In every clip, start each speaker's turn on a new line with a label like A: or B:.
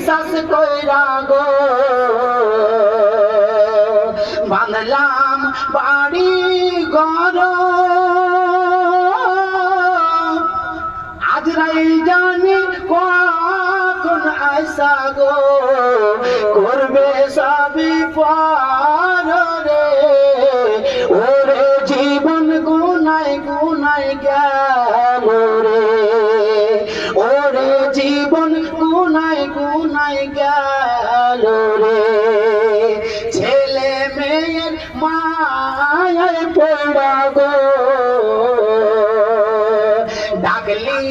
A: বিশ্বাস কইরা গো বাঁধলাম বাড়ি ঘর আজরাইল জানি কখন আইসা গো করবে সবই পার রে ওরে জীবন গুনাই গুনাই গেল রে ওরে জীবন গুনাই গুনাই গেল রে ছেলে মেয়ের মায়ায় পড়া গো ডাকলি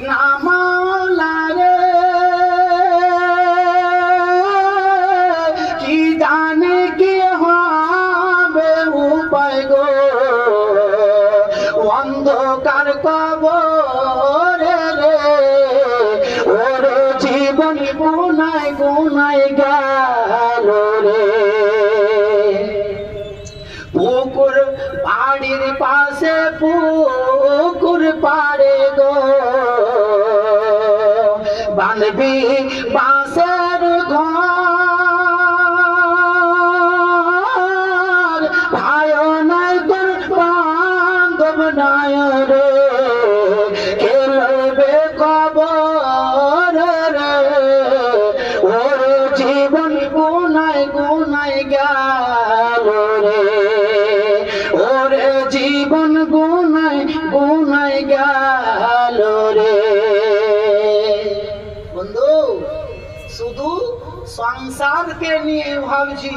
A: না মাওলা রে কি জানে কি হবে উপায় গো অন্ধকার কবরে রে ওরে জীবন গুনাই গুনাই গেল রে পুকুর বাড়ির পাশে পুকুর পাড়ে গো বাঁধবি বাঁশের ঘর ভাই নাই তোর বান্ধব নাই রে খেলবে কবর রে ওরে জীবন গুনাই গুনাই গেল রে ওরে জীবন গুনাই গুনাই গেল রে বন্ধু শুধু সংসারকে নিয়ে ভাবছি।